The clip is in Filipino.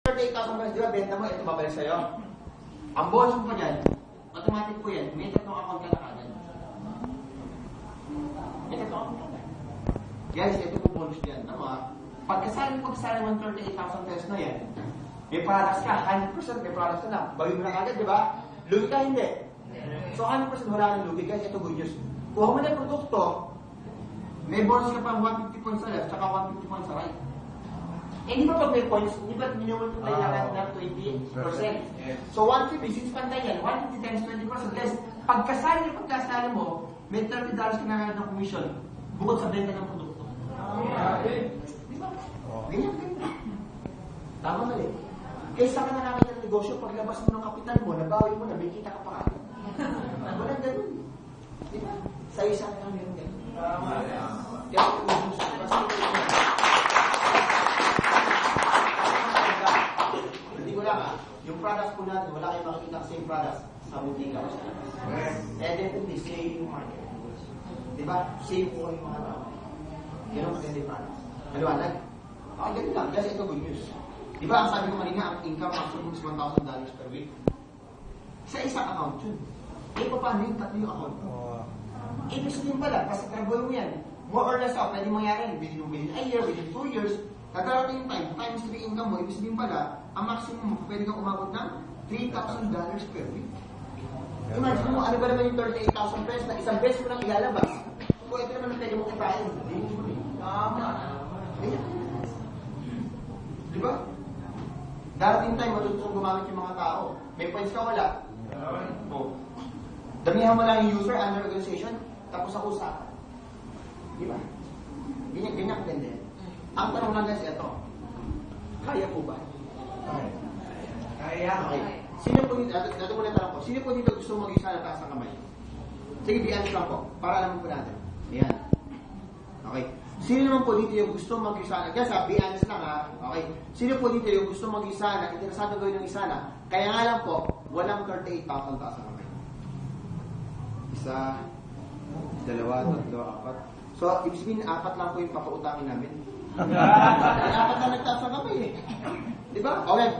38,000 pesos, di ba, benta mo, ito babalik sa'yo. Ang bonus mo pa dyan, automatic po yan, may tatlong account ka na kagad. May tatlong account ka na. Guys, ito po bonus dyan. Pagkasali mo 38,000 pesos na yan, may products ka, 100% may products ka na. Bawin mo na kagad, di ba? Lugi ka, hindi. So 100% wala nang lugi, guys, ito good news. Kuha mo na yung produkto, may bonus ka pang 150 points sa left, tsaka 150 points sa right. Eh, di ba pag may points, di ba minimultiply natin ng 20%? So 150, since pantay yan, 150 times 20%, guys, pagkasali mo, may $30 ka na ng commission, bukod sa benta ng produkto. Di ba? Ganyan. Tama mali. Kaysa ka na nakita ng negosyo, paglabas mo ng kapital mo, nabawi mo na, may kita ka pa kagad. Walang ganun. Di ba? Sa isa na meron ganun. Kaya hindi ko lang yung products po natin, wala kayong makikita kasi yung products sa butika. Definitely, same yung market. Di ba? Same po yung mga tao. Yun ang maganda yung products. Maliwanag? Ganun lang. Kasi ito good news. Di ba, ang sabi ko kanina, ang income maximum is $1,000 per week. Sa isang account yun. Eh, paano yung tatlo yung account? Ibig sabihin pala, kasi trabaho mo yan. More or less, pwede mangyari within a year, within 2 years, kadarating yung time, times 3 income mo, ibig sabihin pala, ang maximum mo, pwede kang umabot ng $3,000 per week. Imagine mo, ano ba naman yung 38,000 pesos na isang beses mo lang ilalabas? Kung ito naman ang pwede mo kitain. Tama. Di ba? Darating time, matututong gumamit yung mga tao. May points ka, wala? Damihan mo lang yung user under organization, tapos ako usapan. Di ba? Ganyan kaganda yan. Ang tanong lang guys, ito. Kaya po ba? Kaya. Okay. Sino po dito, dato muna tanong ko, sino po dito gusto mag-isa na taas ng kamay? Sige, be honest lang po, para alam po natin. Yan. Okay. Sino naman po dito yung gusto mag-isa na, kaya be honest lang ha, okay. Sino po dito yung gusto mag-isa na, interesado gawin ng isa na, kaya nga lang po, walang 38,000 taas ng kamay. Isa, dalawa, tatlo, apat. So, ibig sabihin, 4 lang po yung papautangin namin. Ay, 4 na nagtaas ng kamay eh. Di ba? Okay.